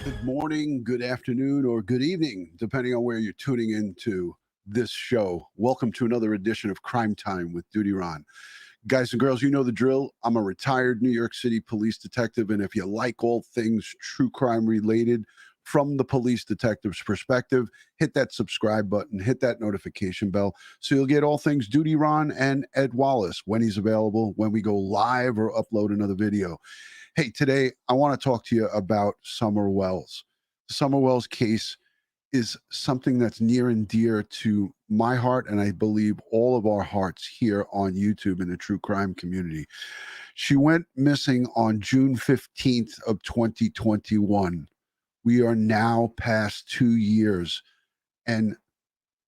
Good morning, good afternoon, or good evening, depending on where you're tuning into this show. Welcome to another edition of Crime Time with DutyRon. Guys and girls, you know the drill. I'm a retired New York City police detective, and if you like all things true crime related from the police detective's perspective, hit that subscribe button, hit that notification bell, so you'll get all things DutyRon and Ed Wallace when he's available, when we go live or upload another video. Hey, today I want to talk to you about Summer Wells. The Summer Wells case is something that's near and dear to my heart, and I believe all of our hearts here on YouTube in the true crime community. She went missing on June 15th of 2021. We are now past 2 years, and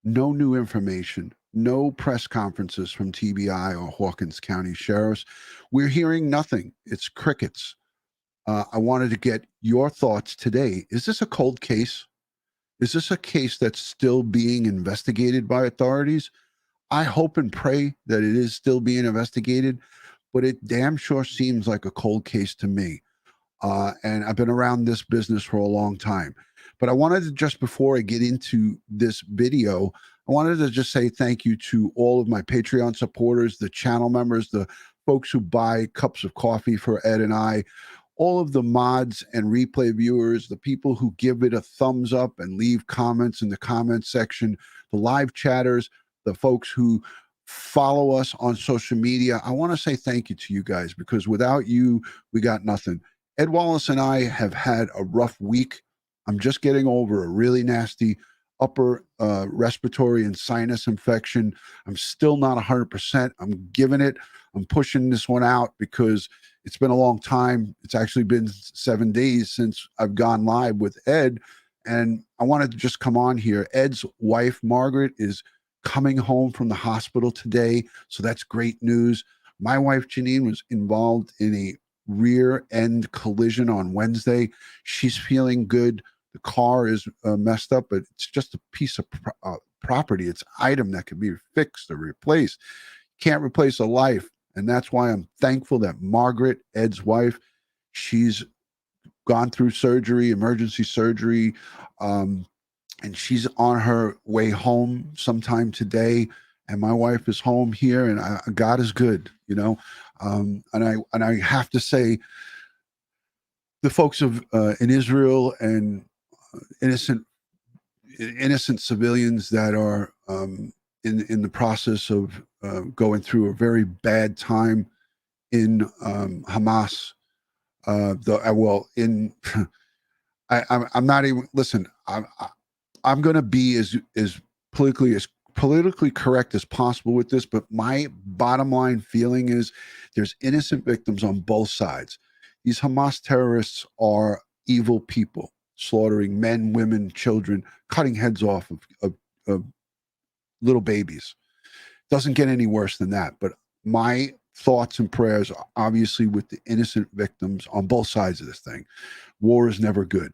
no new information, no press conferences from TBI or Hawkins County Sheriffs. We're hearing nothing. It's crickets. I wanted to get your thoughts today. Is this a cold case? Is this a case that's still being investigated by authorities? I hope and pray that it is still being investigated, but it damn sure seems like a cold case to me. And I've been around this business for a long time. But I wanted to, just before I get into this video, I wanted to just say thank you to all of my Patreon supporters, the channel members, the folks who buy cups of coffee for Ed and I, all of the mods and replay viewers, the people who give it a thumbs up and leave comments in the comment section, the live chatters, the folks who follow us on social media. I want to say thank you to you guys, because without you, we got nothing. Ed Wallace and I have had a rough week. I'm just getting over a really nasty upper respiratory and sinus infection. I'm still not 100%. I'm giving it. I'm pushing this one out because it's been a long time. It's actually been 7 days since I've gone live with Ed. And I wanted to just come on here. Ed's wife, Margaret, is coming home from the hospital today. So that's great news. My wife, Janine, was involved in a rear end collision on Wednesday. She's feeling good. The car is messed up, but it's just a piece of property. It's an item that can be fixed or replaced. Can't replace a life. And that's why I'm thankful that Margaret, Ed's wife, she's gone through surgery, emergency surgery, and she's on her way home sometime today. And my wife is home here, and God is good, you know. And I have to say, the folks of in Israel and innocent civilians that are in the process of going through a very bad time in Hamas. I'm not even, listen. I'm going to be as politically correct as possible with this, but my bottom line feeling is there's innocent victims on both sides. These Hamas terrorists are evil people, slaughtering men, women, children, cutting heads off of little babies. Doesn't get any worse than that. But my thoughts and prayers are obviously with the innocent victims on both sides of this thing. War is never good.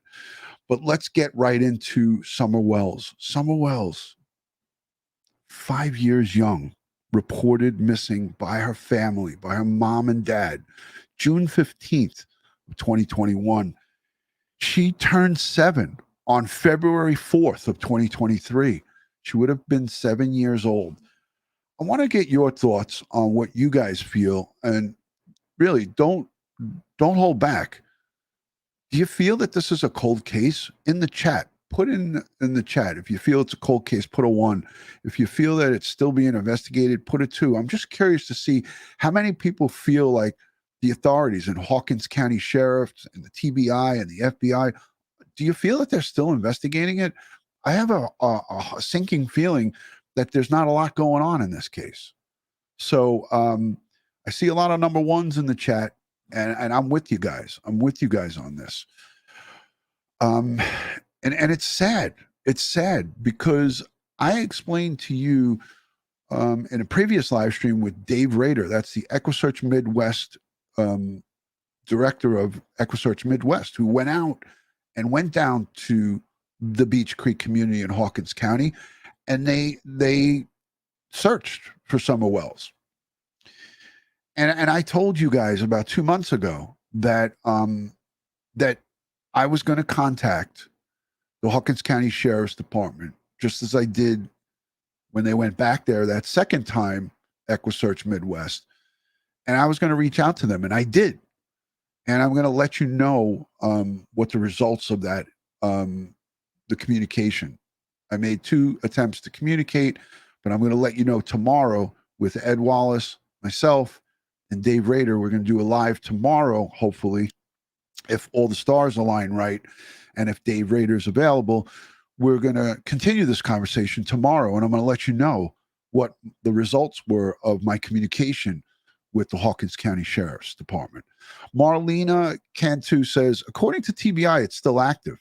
But let's get right into Summer Wells. Summer Wells, 5 years young, reported missing by her family, by her mom and dad, June 15th of 2021. She turned 7 on February 4th of 2023. She would have been 7 years old. I want to get your thoughts on what you guys feel, and really don't hold back. Do you feel that this is a cold case? In the chat, put in the chat. If you feel it's a cold case, put a 1. If you feel that it's still being investigated, put a 2. I'm just curious to see how many people feel like the authorities and Hawkins County Sheriffs and the TBI and the FBI, do you feel that they're still investigating it? I have a sinking feeling that there's not a lot going on in this case. So I see a lot of number 1s in the chat, and I'm with you guys. I'm with you guys on this. And it's sad. It's sad because I explained to you in a previous live stream with Dave Rader, that's the EquiSearch Midwest director of EquiSearch Midwest, who went out and went down to the Beach Creek community in Hawkins County, and they searched for Summer Wells. And I told you guys about 2 months ago that that I was going to contact the Hawkins County Sheriff's Department, just as I did when they went back there that second time, EquiSearch Midwest. And I was going to reach out to them, and I did. And I'm going to let you know what the results of that, the communication. I made 2 attempts to communicate, but I'm going to let you know tomorrow with Ed Wallace, myself, and Dave Rader. We're going to do a live tomorrow, hopefully, if all the stars align right, and if Dave Rader is available. We're going to continue this conversation tomorrow, and I'm going to let you know what the results were of my communication with the Hawkins County Sheriff's Department. Marlena Cantu says, according to TBI, it's still active.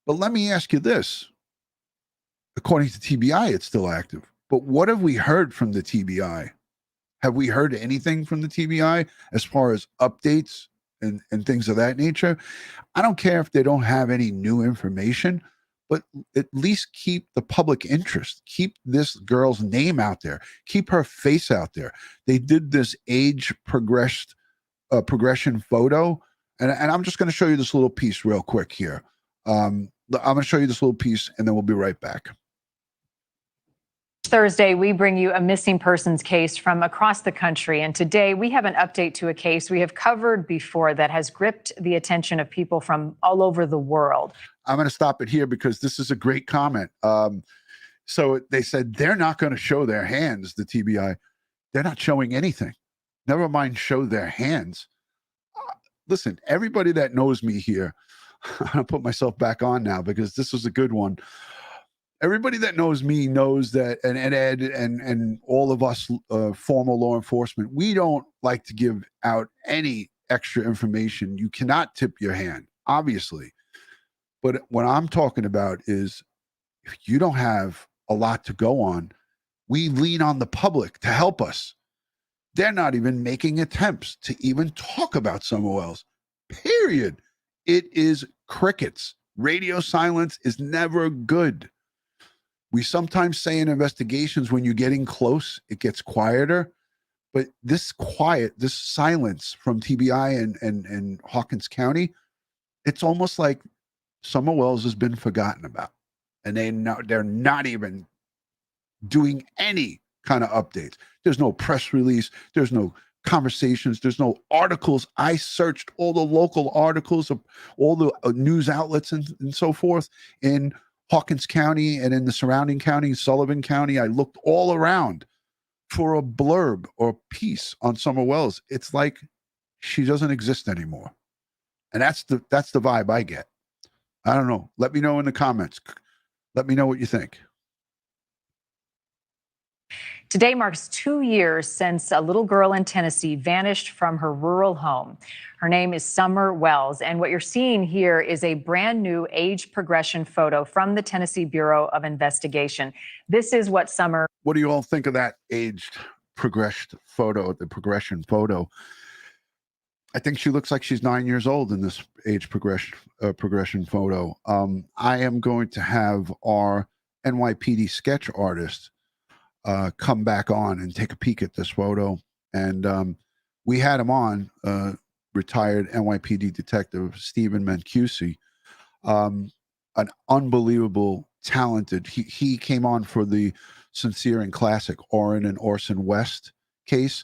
But let me ask you this. According to TBI, it's still active. But what have we heard from the TBI? Have we heard anything from the TBI as far as updates and things of that nature? I don't care if they don't have any new information, but at least keep the public interest. Keep this girl's name out there. Keep her face out there. They did this age progression photo. And I'm just going to show you this little piece real quick here. I'm going to show you this little piece, and then we'll be right back. Thursday, we bring you a missing persons case from across the country. And today we have an update to a case we have covered before that has gripped the attention of people from all over the world. I'm going to stop it here because this is a great comment. So they said they're not going to show their hands, the TBI. They're not showing anything. Never mind show their hands. Listen, everybody that knows me here, I'm going to put myself back on now because this was a good one. Everybody that knows me knows that, and Ed and all of us former law enforcement, we don't like to give out any extra information. You cannot tip your hand, obviously. But what I'm talking about is if you don't have a lot to go on, we lean on the public to help us. They're not even making attempts to even talk about Summer Wells, period. It is crickets. Radio silence is never good. We sometimes say in investigations, when you're getting close, it gets quieter. But this quiet, this silence from TBI and Hawkins County, it's almost like Summer Wells has been forgotten about. And they're not even doing any kind of updates. There's no press release. There's no conversations. There's no articles. I searched all the local articles of all the news outlets and so forth in Hawkins County and in the surrounding counties, Sullivan County. I looked all around for a blurb or piece on Summer Wells. It's like she doesn't exist anymore. And that's the vibe I get. I don't know. Let me know in the comments. Let me know what you think. Today marks 2 years since a little girl in Tennessee vanished from her rural home. Her name is Summer Wells, and what you're seeing here is a brand new age progression photo from the Tennessee Bureau of Investigation. This is what Summer... What do you all think of that aged progression photo, the progression photo? I think she looks like she's 9 years old in this age progression photo. I am going to have our NYPD sketch artist come back on and take a peek at this photo. And we had him on, retired NYPD detective Stephen Mancusi, an unbelievable, talented. He came on for the Sincere and Classic Orrin and Orson West case,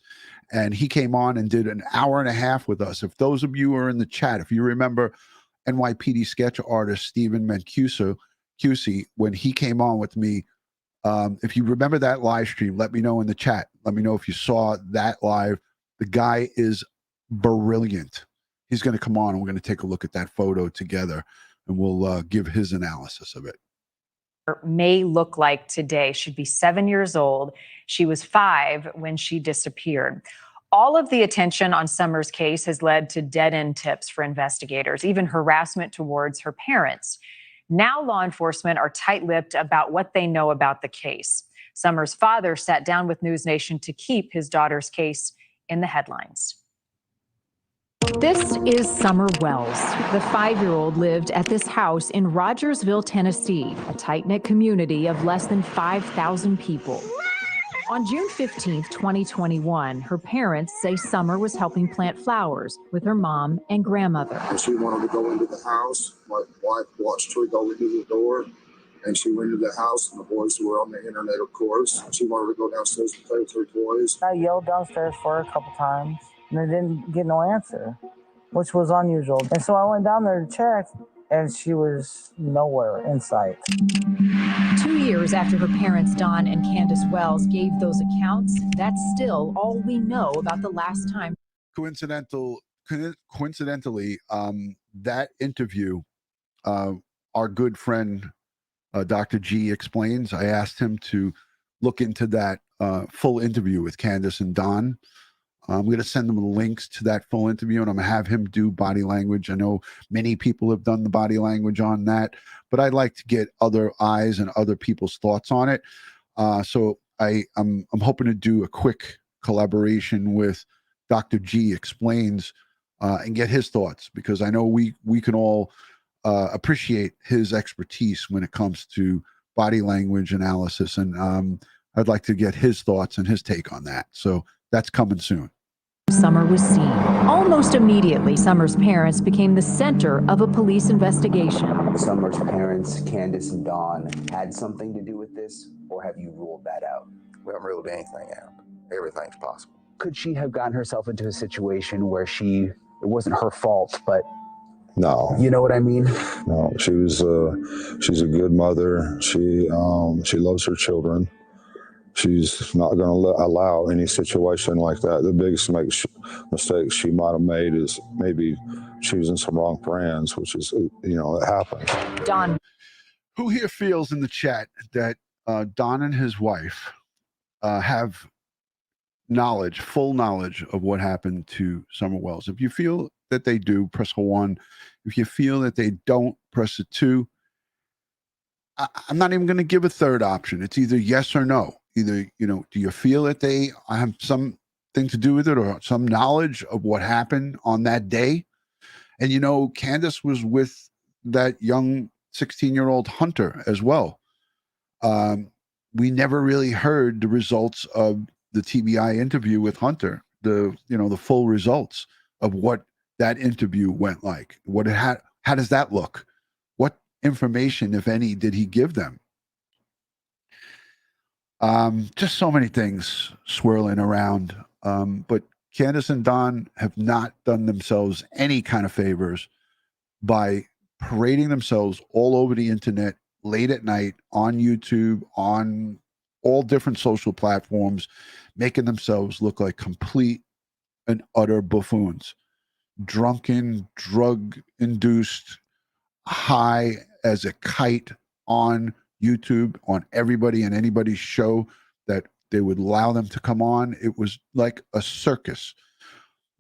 and he came on and did an hour and a half with us. If those of you are in the chat, if you remember NYPD sketch artist Stephen Mancusi, when he came on with me, if you remember that live stream, let me know in the chat. Let me know if you saw that live. The guy is brilliant. He's going to come on and we're going to take a look at that photo together, and we'll give his analysis of it. May look like today. She'd be 7 years old. She was 5 when she disappeared. All of the attention on Summer's case has led to dead-end tips for investigators, even harassment towards her parents. Now law enforcement are tight-lipped about what they know about the case. Summer's father sat down with News Nation to keep his daughter's case in the headlines. This is Summer Wells. The 5-year-old lived at this house in Rogersville, Tennessee, a tight-knit community of less than 5,000 people. On June 15th, 2021, her parents say Summer was helping plant flowers with her mom and grandmother. And she wanted to go into the house. My wife watched her go into the door, and she went into the house, and the boys were on the internet, of course. She wanted to go downstairs and play with her toys. I yelled downstairs for her a couple times, and I didn't get no answer, which was unusual. And so I went down there to check, and she was nowhere in sight. 2 years after her parents, Don and Candus Wells, gave those accounts, that's still all we know about the last time. Coincidentally, that interview, our good friend Dr. G explains. I asked him to look into that full interview with Candus and Don. I'm going to send them the links to that full interview, and I'm going to have him do body language. I know many people have done the body language on that, but I'd like to get other eyes and other people's thoughts on it. So I'm hoping to do a quick collaboration with Dr. G Explains and get his thoughts, because I know we can all appreciate his expertise when it comes to body language analysis, and I'd like to get his thoughts and his take on that. So that's coming soon. Summer was seen. Almost immediately, Summer's parents became the center of a police investigation. Summer's parents, Candus and Dawn, had something to do with this, or have you ruled that out? We haven't ruled anything out. Everything's possible. Could she have gotten herself into a situation where it wasn't her fault, but No. you know what I mean? No, she's a good mother. She loves her children. She's not going to allow any situation like that. The biggest mistake she might have made is maybe choosing some wrong friends, which is, it happens. Don. Who here feels in the chat that Don and his wife have full knowledge of what happened to Summer Wells? If you feel that they do, press a 1. If you feel that they don't, press a 2. I'm not even going to give a third option. It's either yes or no. Either, do you feel that they have something to do with it, or some knowledge of what happened on that day? And, Candus was with that young 16-year-old Hunter as well. We never really heard the results of the TBI interview with Hunter, the full results of what that interview went like. How does that look? What information, if any, did he give them? Just so many things swirling around. But Candus and Don have not done themselves any kind of favors by parading themselves all over the internet late at night, on YouTube, on all different social platforms, making themselves look like complete and utter buffoons. Drunken, drug-induced, high as a kite on YouTube, on everybody and anybody's show that they would allow them to come on. It was like a circus.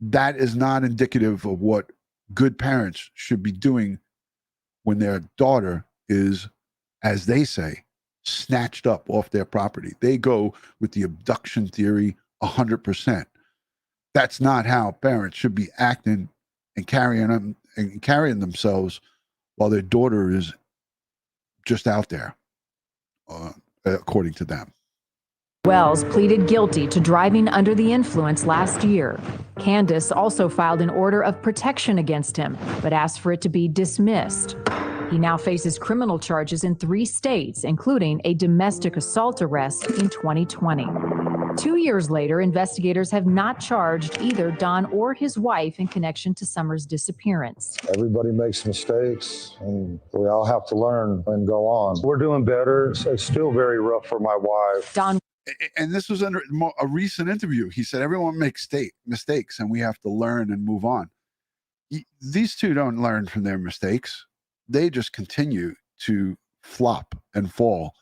That is not indicative of what good parents should be doing when their daughter is, as they say, snatched up off their property. They go with the abduction theory 100%. That's not how parents should be acting and carrying themselves while their daughter is just out there. According to them. Wells pleaded guilty to driving under the influence last year. Candus also filed an order of protection against him, but asked for it to be dismissed. He now faces criminal charges in 3 states, including a domestic assault arrest in 2020. 2 years later, investigators have not charged either Don or his wife in connection to Summer's disappearance. Everybody makes mistakes, and we all have to learn and go on. We're doing better. It's still very rough for my wife. Don. And this was under a recent interview. He said, everyone makes mistakes, and we have to learn and move on. These two don't learn from their mistakes. They just continue to flop and fall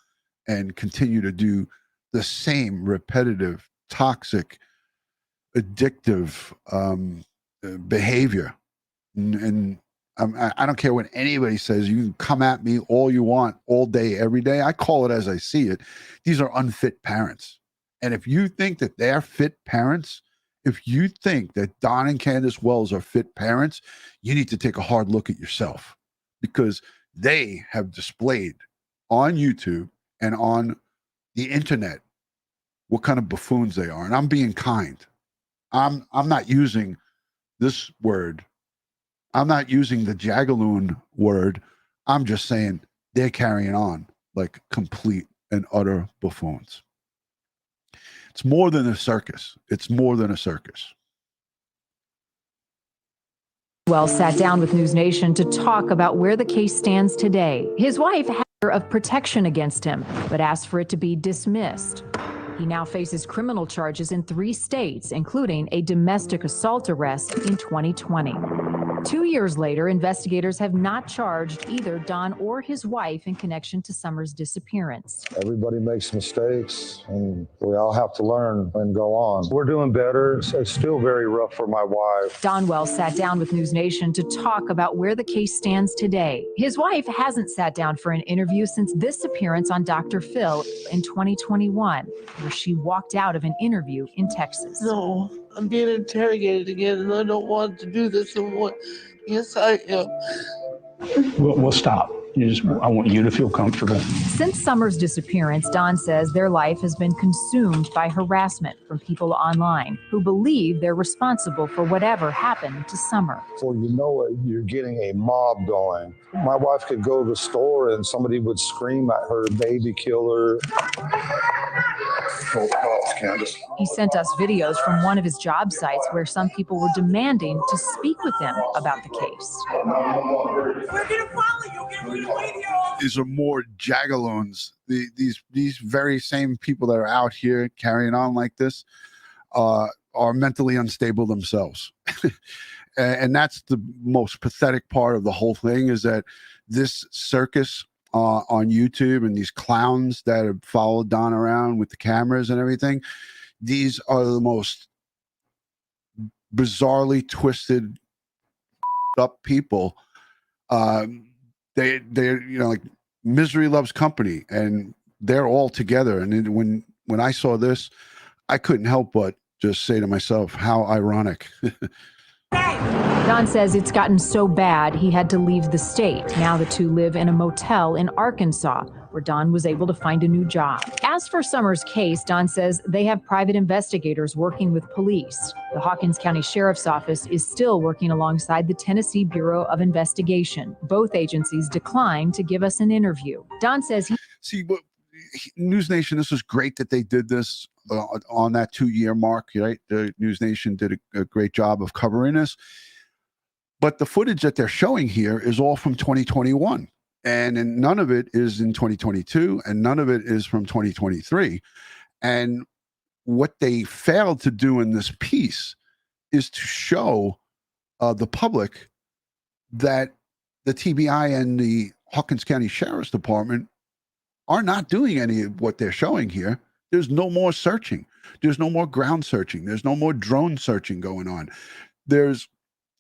and continue to do the same repetitive, toxic, addictive behavior. And I don't care what anybody says. You can come at me all you want, all day, every day. I call it as I see it. These are unfit parents. And if you think that they're fit parents, if you think that Don and Candus Wells are fit parents, you need to take a hard look at yourself, because they have displayed on YouTube and on the internet what kind of buffoons they are. And I'm being kind. I'm not using this word. I'm not using the jagaloon word. I'm just saying they're carrying on like complete and utter buffoons. It's more than a circus. It's more than a circus. Wallace sat down with News Nation to talk about where the case stands today. His wife had an order of protection against him, but asked for it to be dismissed. He now faces criminal charges in 3 states, including a domestic assault arrest in 2020. 2 years later, investigators have not charged either Don or his wife in connection to Summer's disappearance. Everybody makes mistakes, and we all have to learn and go on. We're doing better. It's still very rough for my wife. Don Wells sat down with News Nation to talk about where the case stands today. His wife hasn't sat down for an interview since this appearance on Dr. Phil in 2021, where she walked out of an interview in Texas. No, I'm being interrogated again, and I don't want to do this anymore. Yes, I am. We'll stop. I want you to feel comfortable. Since Summer's disappearance, Don says their life has been consumed by harassment from people online who believe they're responsible for whatever happened to Summer. Before you know it, you're getting a mob going. My wife could go to the store and somebody would scream at her, baby killer. Candus. He sent us videos from one of his job sites where some people were demanding to speak with him about the case. We're gonna follow you. These are more jagaloons. These very same people that are out here carrying on like this are mentally unstable themselves. And that's the most pathetic part of the whole thing, is that this circus on YouTube and these clowns that have followed Don around with the cameras and everything, these are the most bizarrely twisted up people. They're like misery loves company, and they're all together. And when I saw this, I couldn't help but just say to myself, how ironic. Don says it's gotten so bad he had to leave the state. Now the two live in a motel in Arkansas, where Don was able to find a new job. As for Summer's case, Don says they have private investigators working with police. The Hawkins County Sheriff's Office is still working alongside the Tennessee Bureau of Investigation. Both agencies declined to give us an interview. Don says News Nation, this was great that they did this on that 2-year mark, right? The News Nation did a great job of covering this. But the footage that they're showing here is all from 2021. And none of it is in 2022, and none of it is from 2023. And what they failed to do in this piece is to show the public that the TBI and the Hawkins County Sheriff's Department are not doing any of what they're showing here. There's no more searching. There's no more ground searching. There's no more drone searching going on.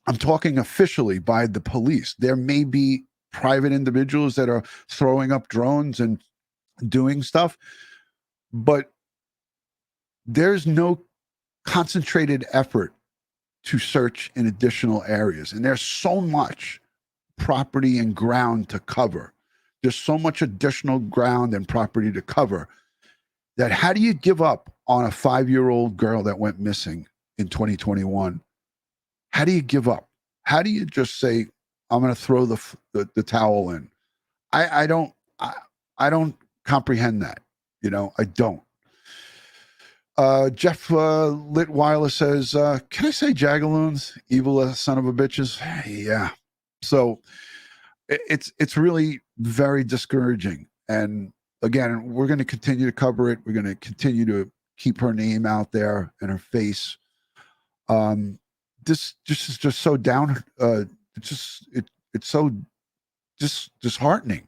I'm talking officially by the police. There may be private individuals that are throwing up drones and doing stuff, but there's no concentrated effort to search in additional areas. And there's so much property and ground to cover. There's so much additional ground and property to cover that how do you give up on a 5-year-old girl that went missing in 2021? How do you give up? How do you just say, I'm going to throw the towel in? I don't comprehend that. I don't. Jeff Litweiler says, can I say jagaloons, evil son of a bitches? Yeah. So it's really very discouraging. And again, we're going to continue to cover it. We're going to continue to keep her name out there and her face. This is just so down. It's so just disheartening.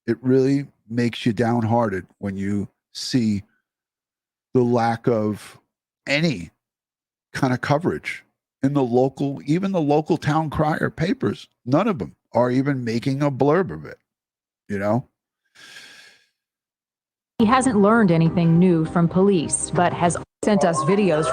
It really makes you downhearted when you see the lack of any kind of coverage in even the local town crier papers. None of them are even making a blurb of it. he hasn't learned anything new from police, but has sent us videos.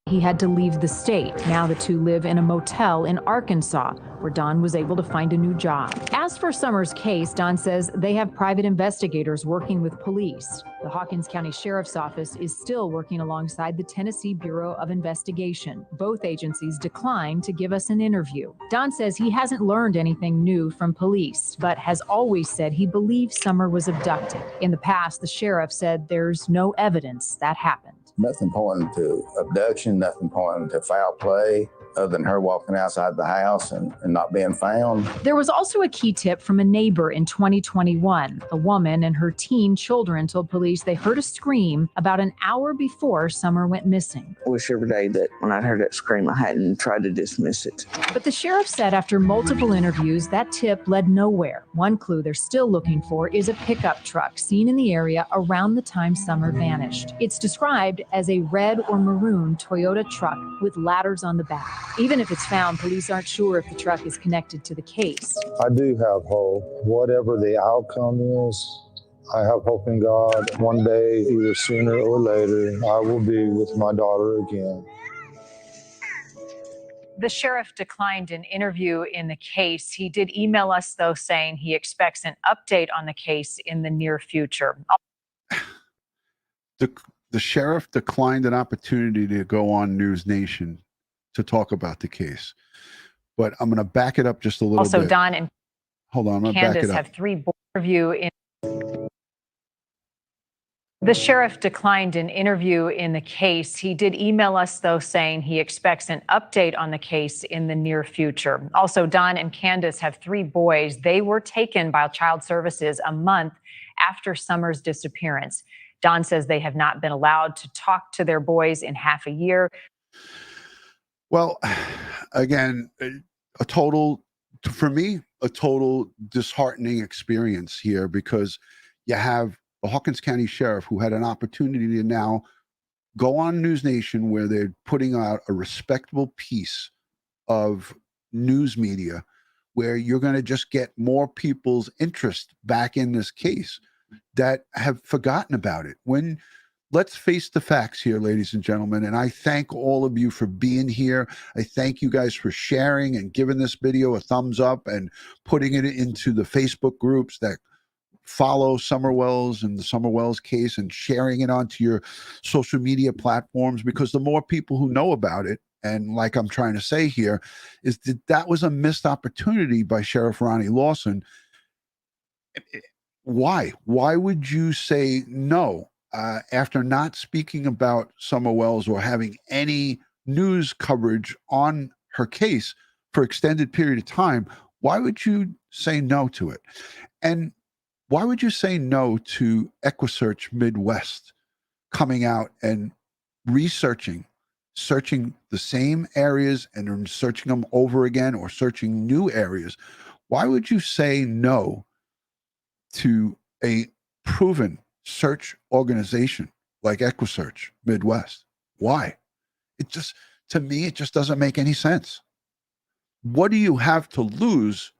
He had to leave the state. Now the two live in a motel in Arkansas, where Don was able to find a new job. As for Summer's case, Don says they have private investigators working with police. The Hawkins County Sheriff's Office is still working alongside the Tennessee Bureau of Investigation. Both agencies declined to give us an interview. Don says he hasn't learned anything new from police, but has always said he believes Summer was abducted. In the past, the sheriff said there's no evidence that happened. Nothing pointing to abduction, nothing pointing to foul play, other than her walking outside the house and not being found. There was also a key tip from a neighbor in 2021. A woman and her teen children told police they heard a scream about an hour before Summer went missing. I wish every day that when I heard that scream, I hadn't tried to dismiss it. But the sheriff said after multiple interviews, that tip led nowhere. One clue they're still looking for is a pickup truck seen in the area around the time Summer vanished. It's described as a red or maroon Toyota truck with ladders on the back. Even if it's found, police aren't sure if the truck is connected to the case. I do have hope. Whatever the outcome is, I have hope in God. One day, either sooner or later, I will be with my daughter again. The sheriff declined an interview in the case. He did email us, though, saying he expects an update on the case in the near future. The sheriff declined an opportunity to go on News Nation to talk about the case. But I'm going to back it up just a little bit. Also, Don and hold on, I'm going to back Candus it up. have 3 board review in. The sheriff declined an interview in the case. He did email us, though, saying he expects an update on the case in the near future. Also, Don and Candus have 3 boys. They were taken by Child Services a month after Summer's disappearance. Don says they have not been allowed to talk to their boys in half a year. Well, again, for me, a total disheartening experience here, because you have the Hawkins County Sheriff who had an opportunity to now go on News Nation, where they're putting out a respectable piece of news media where you're going to just get more people's interest back in this case that have forgotten about it. Let's face the facts here, ladies and gentlemen, and I thank all of you for being here. I thank you guys for sharing and giving this video a thumbs up and putting it into the Facebook groups that follow Summer Wells and the Summer Wells case, and sharing it onto your social media platforms, because the more people who know about it, and like I'm trying to say here, is that was a missed opportunity by Sheriff Ronnie Lawson. Why would you say no? After not speaking about Summer Wells or having any news coverage on her case for extended period of time, why would you say no to it? And why would you say no to EquiSearch Midwest coming out and searching the same areas and searching them over again, or searching new areas? Why would you say no to a proven search organization like EquiSearch Midwest? Why? To me, it just doesn't make any sense. What do you have to lose?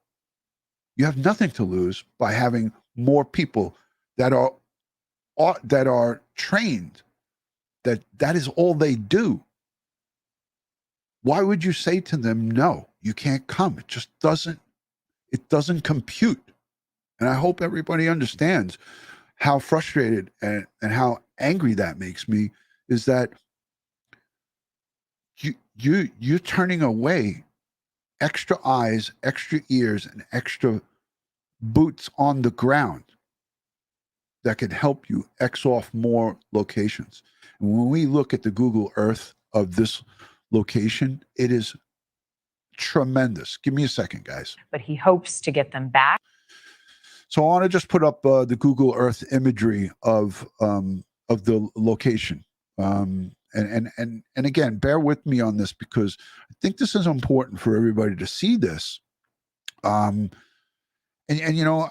You have nothing to lose by having more people that are trained, that is all they do. Why would you say to them, no, you can't come? It just doesn't compute. And I hope everybody understands how frustrated and how angry that makes me, is that you're turning away extra eyes, extra ears, and extra boots on the ground that can help you X off more locations. And when we look at the Google Earth of this location, it is tremendous. Give me a second, guys. But he hopes to get them back. So I want to just put up the Google Earth imagery of the location. And again, bear with me on this, because I think this is important for everybody to see this. And you know,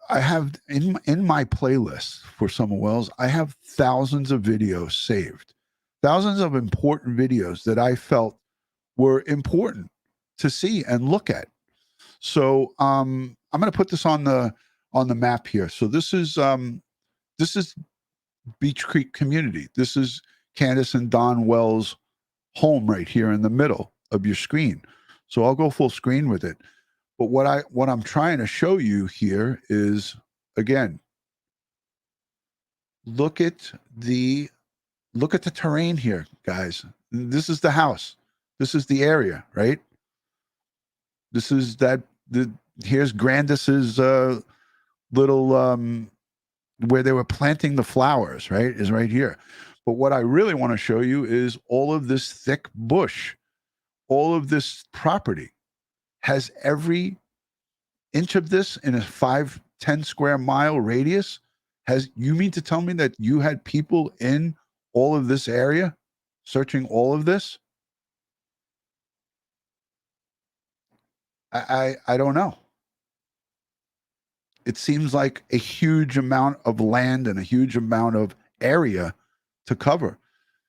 I have in my playlist for Summer Wells, I have thousands of videos saved, thousands of important videos that I felt were important to see and look at. So I'm going to put this on the map here. So this is Beach Creek community. This is Candus and Don Wells' home right here in the middle of your screen. So I'll go full screen with it. But what I'm trying to show you here is, again, look at the terrain here, guys. This is the house. This is the area, right? This is here's Grandis's little where they were planting the flowers, right? Is right here. But what I really want to show you is all of this thick bush. All of this property has every inch of this in a 5-10 square mile radius. You mean to tell me that you had people in all of this area searching all of this? I don't know. It seems like a huge amount of land and a huge amount of area to cover.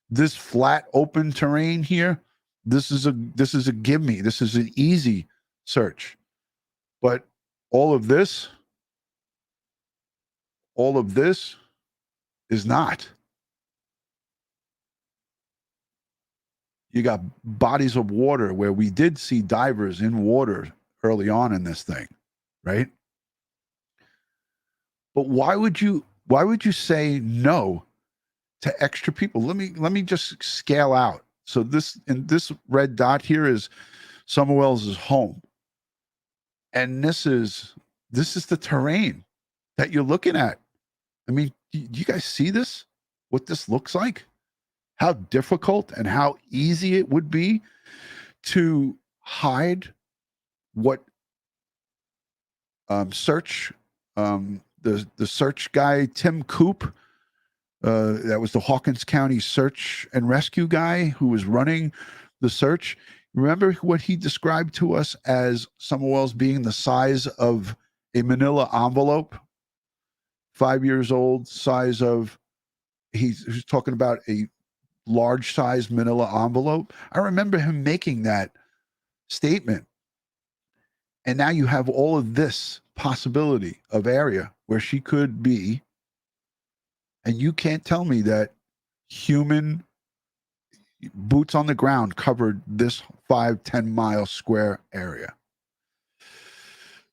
This flat open terrain here, this is a gimme. This is an easy search. But all of this is not. You got bodies of water where we did see divers in water early on in this thing, right? But why would you say no to extra people? Let me just scale out. So this red dot here is Summerwell's home. And this is the terrain that you're looking at. I mean, do you guys see this? What this looks like? How difficult and how easy it would be to hide what search the search guy Tim Coop, that was the Hawkins County search and rescue guy who was running the search. Remember what he described to us as Summerwell's being the size of a manila envelope, 5 years old, size of, he's talking about a large size manila envelope. I remember him making that statement. And now you have all of this possibility of area where she could be. And you can't tell me that human boots on the ground covered this 5-10 mile square area.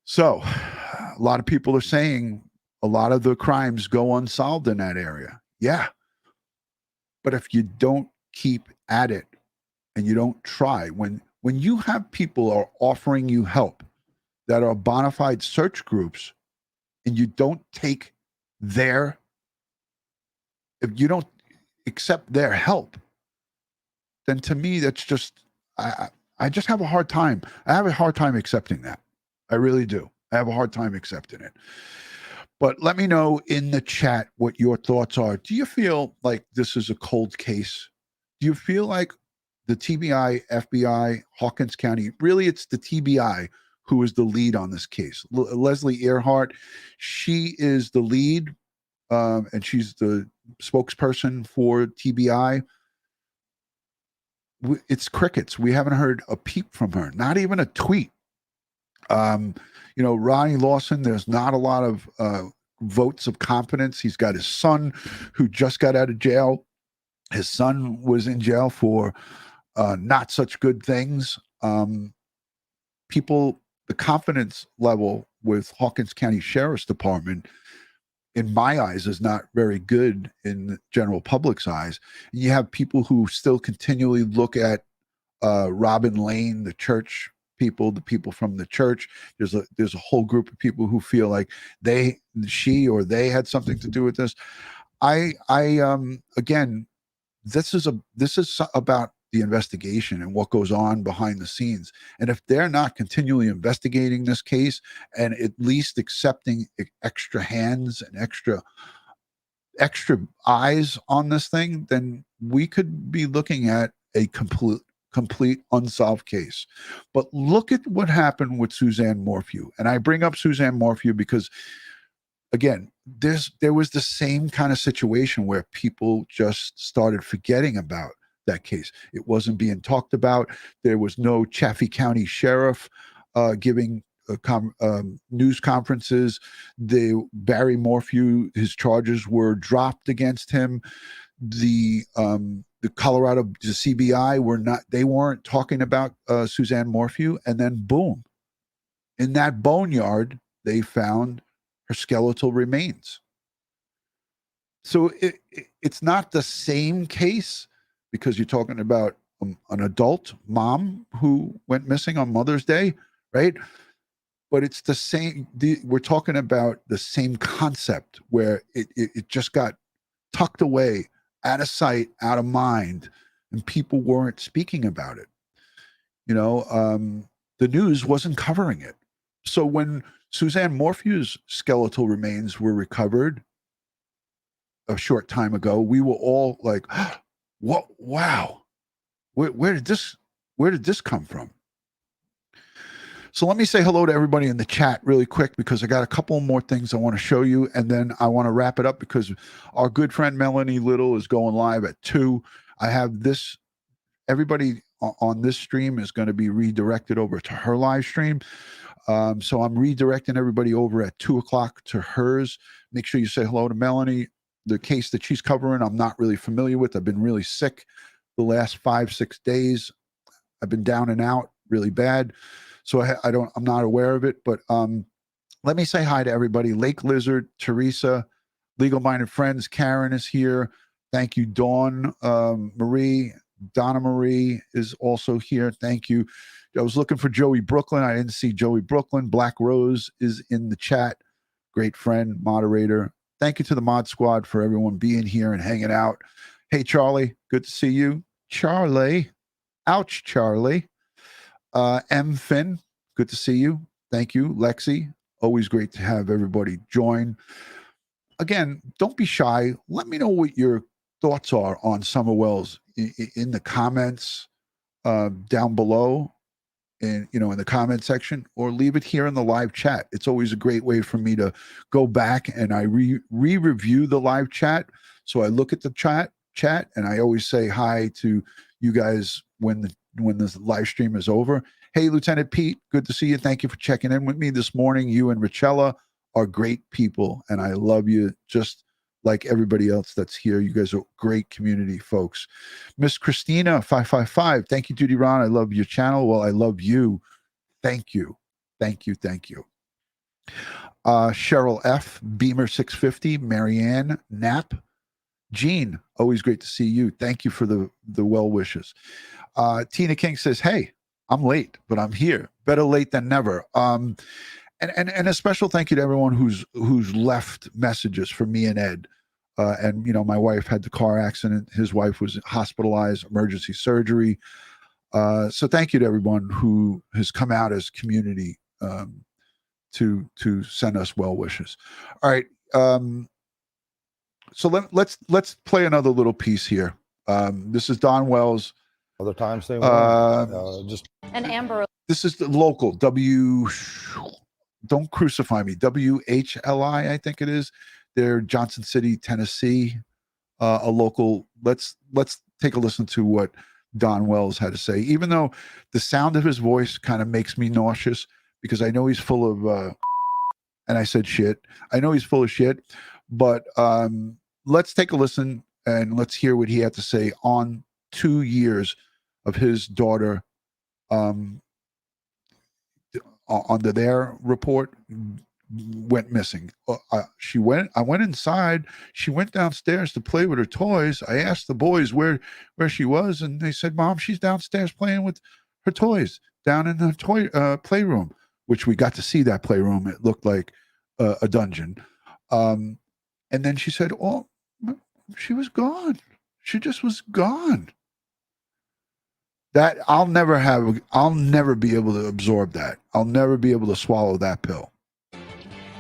So a lot of people are saying a lot of the crimes go unsolved in that area. Yeah. But if you don't keep at it and you don't try, when you have people are offering you help that are bona fide search groups and you don't take if you don't accept their help, then to me, that's just, I just have a hard time. I have a hard time accepting that. I really do. I have a hard time accepting it. But let me know in the chat what your thoughts are. Do you feel like this is a cold case? Do you feel like the TBI, FBI, Hawkins County, really it's the TBI who is the lead on this case? Leslie Earhart, she is the lead, and she's the spokesperson for TBI. It's crickets. We haven't heard a peep from her, not even a tweet. Ronnie Lawson, there's not a lot of votes of confidence. He's got his son who just got out of jail. His son was in jail for not such good things. The confidence level with Hawkins County Sheriff's Department, in my eyes, is not very good in the general public's eyes. And you have people who still continually look at Robin Lane, the church people, the people from the church. There's a whole group of people who feel like she or they had something to do with this. Again, this is about the investigation and what goes on behind the scenes. And if they're not continually investigating this case and at least accepting extra hands and extra eyes on this thing, then we could be looking at a complete unsolved case. But look at what happened with Suzanne Morphew. And I bring up Suzanne Morphew because, again, there was the same kind of situation where people just started forgetting about that case. It wasn't being talked about. There was no Chaffee County sheriff giving news conferences. Barry Morphew, his charges were dropped against him. The the Colorado the CBI they weren't talking about Suzanne Morphew, and then boom, in that boneyard they found her skeletal remains. So it's not the same case, because you're talking about an adult mom who went missing on Mother's Day, right? But it's the same. We're talking about the same concept where it just got tucked away, out of sight, out of mind, and people weren't speaking about it. You know, the news wasn't covering it. So when Suzanne Morphew's skeletal remains were recovered a short time ago, we were all like, "What? Wow, where did this come from?" So let me say hello to everybody in the chat really quick, because I got a couple more things I want to show you, and then I want to wrap it up because our good friend Melanie Little is going live at 2. I have this. Everybody on this stream is going to be redirected over to her live stream. So I'm redirecting everybody over at 2 o'clock to hers. Make sure you say hello to Melanie. The case that she's covering, I'm not really familiar with. I've been really sick the last 5-6 days. I've been down and out really bad. So I'm not aware of it, but let me say hi to everybody. Lake Lizard, Teresa, Legal Minded Friends, Karen is here. Thank you, Dawn, Marie, Donna Marie is also here. Thank you. I was looking for Joey Brooklyn. I didn't see Joey Brooklyn. Black Rose is in the chat. Great friend, moderator. Thank you to the mod squad for everyone being here and hanging out. Hey, Charlie, good to see you. Charlie, ouch, Charlie. M. Finn, good to see you. Thank you. Lexi, always great to have everybody join. Again, don't be shy. Let me know what your thoughts are on Summer Wells in the comments down below, in the comment section, or leave it here in the live chat. It's always a great way for me to go back and I re-review the live chat. So I look at the chat and I always say hi to you guys when the live stream is over. Hey, Lieutenant Pete, good to see you. Thank you for checking in with me this morning. You and Richella are great people, and I love you just like everybody else that's here. You guys are great community folks. Miss Christina 555, thank you, DutyRon. I love your channel. Well, I love you. Thank you. Thank you. Thank you. Cheryl F, Beamer 650, Marianne Knapp, Jean, always great to see you. Thank you for the well wishes. Tina King says, hey, I'm late, but I'm here. Better late than never. And a special thank you to everyone who's left messages for me and Ed. And my wife had the car accident. His wife was hospitalized, emergency surgery. So thank you to everyone who has come out as community to send us well wishes. All right. So let's play another little piece here. This is Don Wells. Other times they just An Amber. This is the local don't crucify me. WHLI, I think it is. They're Johnson City, Tennessee, a local. Let's take a listen to what Don Wells had to say. Even though the sound of his voice kind of makes me nauseous, because I know he's full of and I said shit. I know he's full of shit, but let's take a listen and let's hear what he had to say on 2 years of his daughter under their report went missing. I went inside. She went downstairs to play with her toys. I asked the boys where she was, and they said, Mom, she's downstairs playing with her toys down in the toy playroom, which we got to see that playroom. It looked like a dungeon. And then she said, oh, she was gone. She just was gone. That I'll never be able to absorb that. I'll never be able to swallow that pill.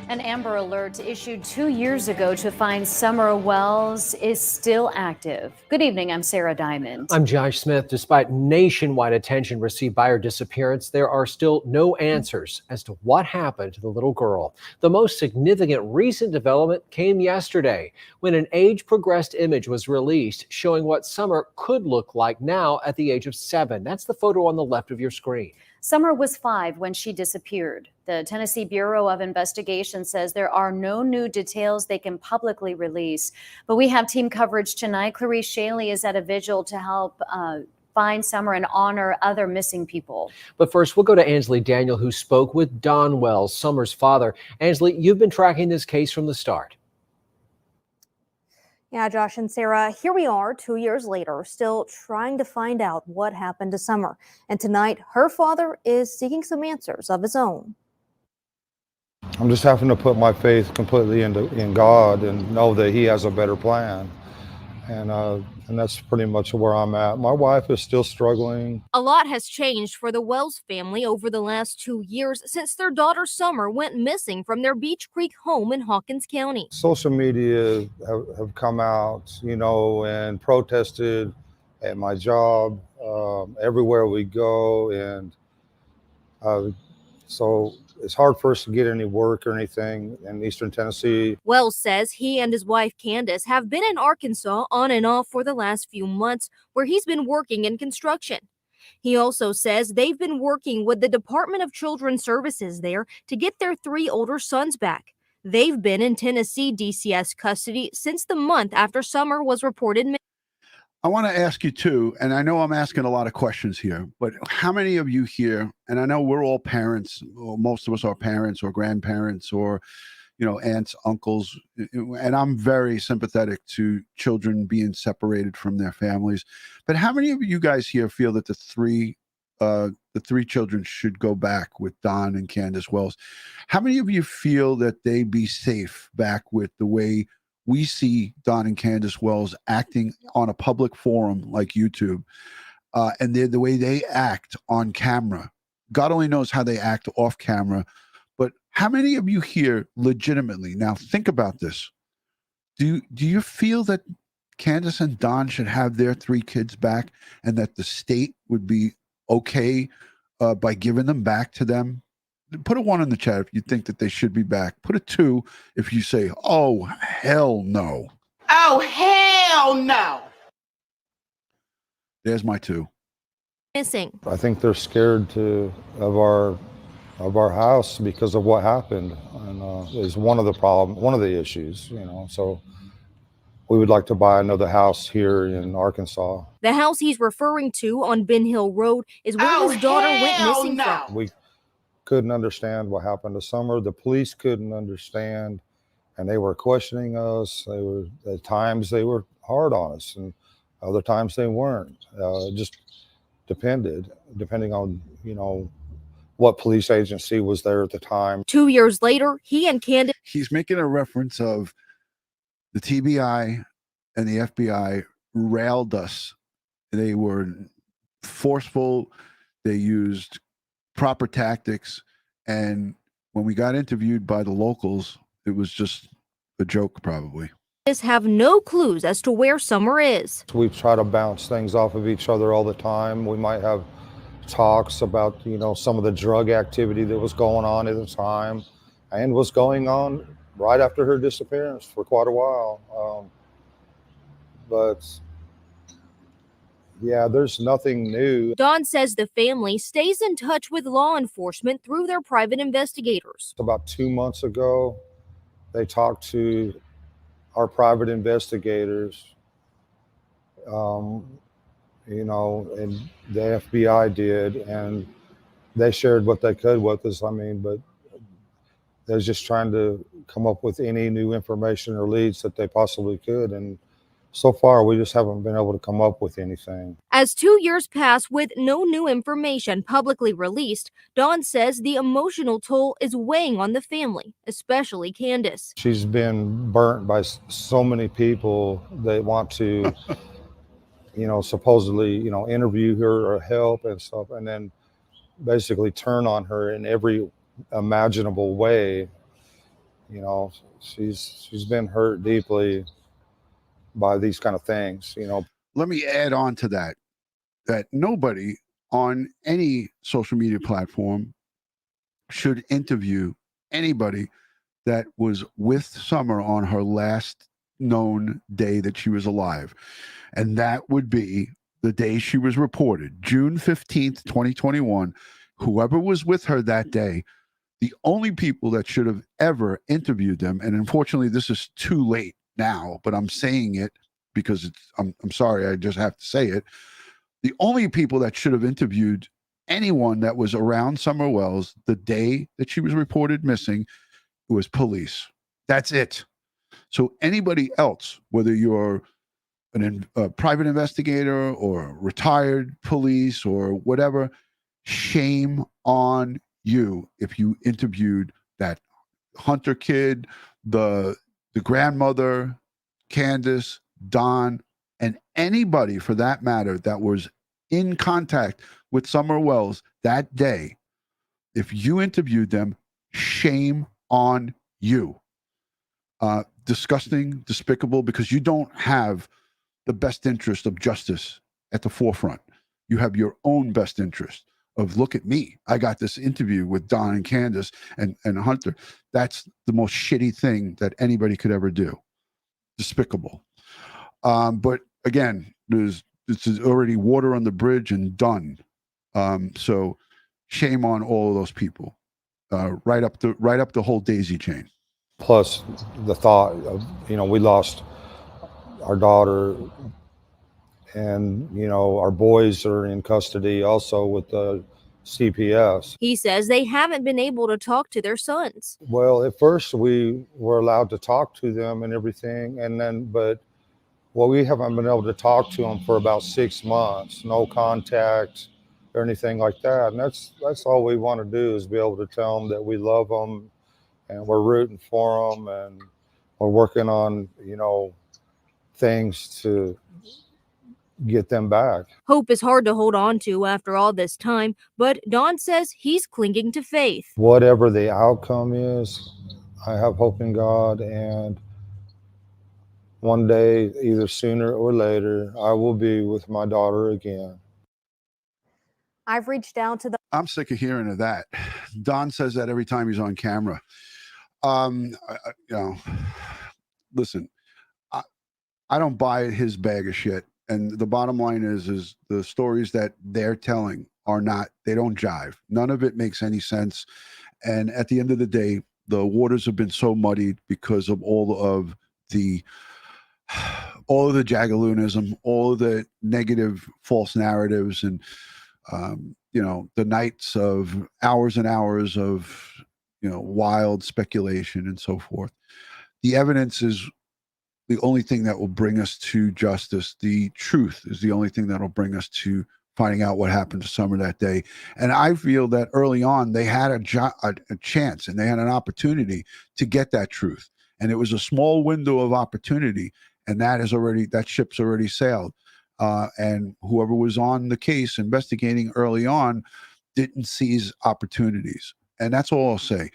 An Amber Alert issued 2 years ago to find Summer Wells is still active. Good evening, I'm Sarah Diamond. I'm Josh Smith. Despite nationwide attention received by her disappearance, there are still no answers as to what happened to the little girl. The most significant recent development came yesterday when an age-progressed image was released showing what Summer could look like now at the age of 7. That's the photo on the left of your screen. Summer was 5 when she disappeared. The Tennessee Bureau of Investigation says there are no new details they can publicly release. But we have team coverage tonight. Clarice Shaley is at a vigil to help find Summer and honor other missing people. But first, we'll go to Ansley Daniel, who spoke with Don Wells, Summer's father. Ansley, you've been tracking this case from the start. Yeah, Josh and Sarah, here we are 2 years later, still trying to find out what happened to Summer. And tonight, her father is seeking some answers of his own. I'm just having to put my faith completely in God and know that He has a better plan. And that's pretty much where I'm at. My wife is still struggling. A lot has changed for the Wells family over the last 2 years since their daughter Summer went missing from their Beach Creek home in Hawkins County. Social media have come out, and protested at my job, everywhere we go. And so it's hard for us to get any work or anything in Eastern Tennessee. Wells says he and his wife Candus have been in Arkansas on and off for the last few months, where he's been working in construction. He also says they've been working with the Department of Children's Services there to get their 3 older sons back. They've been in Tennessee DCS custody since the month after Summer was reported missing. I want to ask you too, and I know I'm asking a lot of questions here, but how many of you here, and I know we're all parents, or most of us are parents or grandparents or, aunts, uncles, and I'm very sympathetic to children being separated from their families. But how many of you guys here feel that the three children should go back with Don and Candus Wells? How many of you feel that they be safe back with the way we see Don and Candus Wells acting on a public forum like YouTube, and the way they act on camera? God only knows how they act off camera, but how many of you here legitimately, now think about this, do you feel that Candus and Don should have their 3 kids back, and that the state would be okay by giving them back to them? Put a 1 in the chat if you think that they should be back. Put a 2 if you say, oh, hell no. Oh, hell no. There's my 2. Missing. I think they're scared of our house because of what happened, and is one of the issues, so we would like to buy another house here in Arkansas. The house he's referring to on Ben Hill Road is where his daughter went missing from. We couldn't understand what happened to Summer. The police couldn't understand, and they were questioning us. At times they were hard on us, and other times they weren't. Just depending on what police agency was there at the time. 2 years later, he and Candus. He's making a reference of the TBI and the FBI railed us. They were forceful. They used proper tactics, and when we got interviewed by the locals, it was just a joke probably. Have no clues as to where Summer is. We try to bounce things off of each other all the time. We might have talks about some of the drug activity that was going on at the time and was going on right after her disappearance for quite a while. But yeah, there's nothing new. Don says the family stays in touch with law enforcement through their private investigators. About 2 months ago, they talked to our private investigators, and the FBI did, and they shared what they could with us. But they're just trying to come up with any new information or leads that they possibly could, and so far, we just haven't been able to come up with anything. As 2 years pass with no new information publicly released, Don says the emotional toll is weighing on the family, especially Candus. She's been burnt by so many people that want to, supposedly, interview her or help and stuff, and then basically turn on her in every imaginable way. She's been hurt deeply by these kind of things. Let me add on to that nobody on any social media platform should interview anybody that was with Summer on her last known day that she was alive. And that would be the day she was reported, June 15th, 2021. whoever was with her that day, the only people that should have ever interviewed them, and unfortunately this is too late now, but I'm saying it because I'm sorry, I just have to say it. The only people that should have interviewed anyone that was around Summer Wells the day that she was reported missing was police. That's it. So anybody else, whether you're a private investigator or retired police or whatever, shame on you if you interviewed that Hunter kid, the grandmother, Candus, Don, and anybody for that matter that was in contact with Summer Wells that day. If you interviewed them, shame on you. Disgusting, despicable, because you don't have the best interest of justice at the forefront. You have your own best interest of, look at me, I got this interview with Don and Candus and Hunter. That's the most shitty thing that anybody could ever do. Despicable. But again, this is already water on the bridge and done. So shame on all of those people. Right up the whole daisy chain. Plus the thought of, we lost our daughter, and, our boys are in custody also with the CPS. He says they haven't been able to talk to their sons. Well, at first we were allowed to talk to them and everything, but we haven't been able to talk to them for about 6 months. No contact or anything like that. And that's all we want to do, is be able to tell them that we love them and we're rooting for them, and we're working on, things to get them back. Hope is hard to hold on to after all this time, but Don says he's clinging to faith. Whatever the outcome is, I have hope in God, and one day, either sooner or later, I will be with my daughter again. I've reached out to the... I'm sick of hearing of that. Don says that every time he's on camera. Listen, I don't buy his bag of shit. And the bottom line is the stories that they're telling they don't jive. None of it makes any sense. And at the end of the day, the waters have been so muddied because of all of the jagaloonism, all of the negative false narratives, and the nights of hours and hours of wild speculation and so forth. The evidence is the only thing that will bring us to justice. The truth is the only thing that will bring us to finding out what happened to Summer that day. And I feel that early on they had a chance and they had an opportunity to get that truth. And it was a small window of opportunity, and that ship's already sailed. And whoever was on the case investigating early on didn't seize opportunities. And that's all I'll say.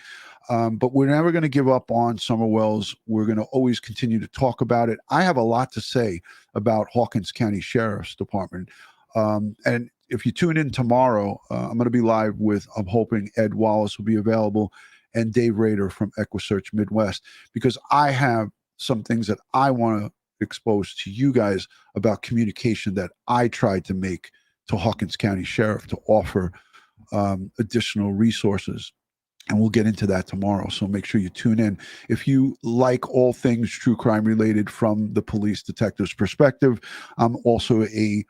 But we're never going to give up on Summer Wells. We're going to always continue to talk about it. I have a lot to say about Hawkins County Sheriff's Department. And if you tune in tomorrow, I'm going to be live with, I'm hoping Ed Wallace will be available, and Dave Rader from EquiSearch Midwest, because I have some things that I want to expose to you guys about communication that I tried to make to Hawkins County Sheriff to offer additional resources. And we'll get into that tomorrow. So make sure you tune in. If you like all things true crime related from the police detective's perspective, I'm also a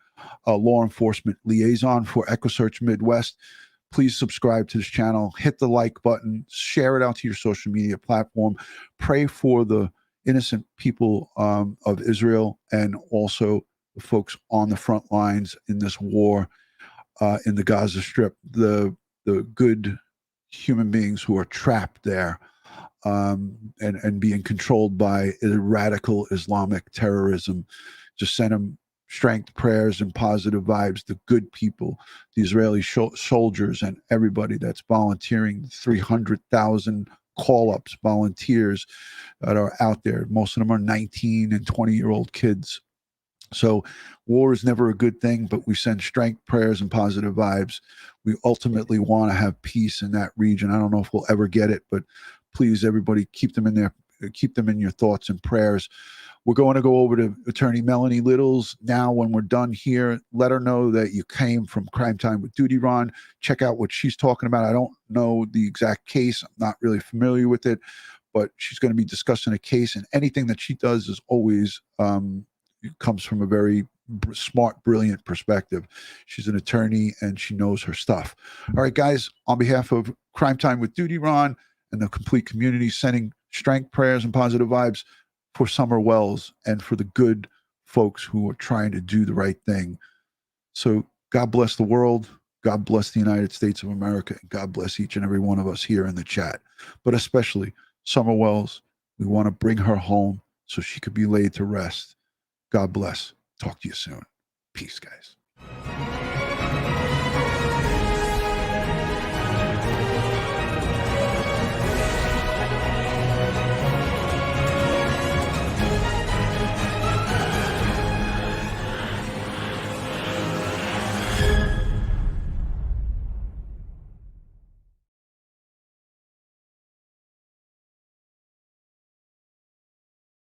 law enforcement liaison for EquiSearch Midwest. Please subscribe to this channel, hit the like button, share it out to your social media platform. Pray for the innocent people of Israel, and also the folks on the front lines in this war in the Gaza Strip, the good human beings who are trapped there and being controlled by radical Islamic terrorism. Just send them strength, prayers, and positive vibes. The good people, the Israeli soldiers, and everybody that's volunteering, 300,000 call-ups, volunteers that are out there. Most of them are 19 and 20-year-old kids. So war is never a good thing, but we send strength, prayers, and positive vibes. We ultimately want to have peace in that region. I don't know if we'll ever get it, but please, everybody, keep them in your thoughts and prayers. We're going to go over to attorney Melanie Littles now. When we're done here, let her know that you came from Crime Time with DutyRon. Check out what she's talking about. I don't know the exact case. I'm not really familiar with it, but she's going to be discussing a case, and anything that she does is always comes from a very smart, brilliant perspective. She's an attorney and she knows her stuff. All right, guys, on behalf of Crime Time with DutyRon and the complete community, sending strength, prayers, and positive vibes for Summer Wells and for the good folks who are trying to do the right thing. So God bless the world. God bless the United States of America. And God bless each and every one of us here in the chat, but especially Summer Wells. We want to bring her home so she could be laid to rest. God bless. Talk to you soon. Peace, guys.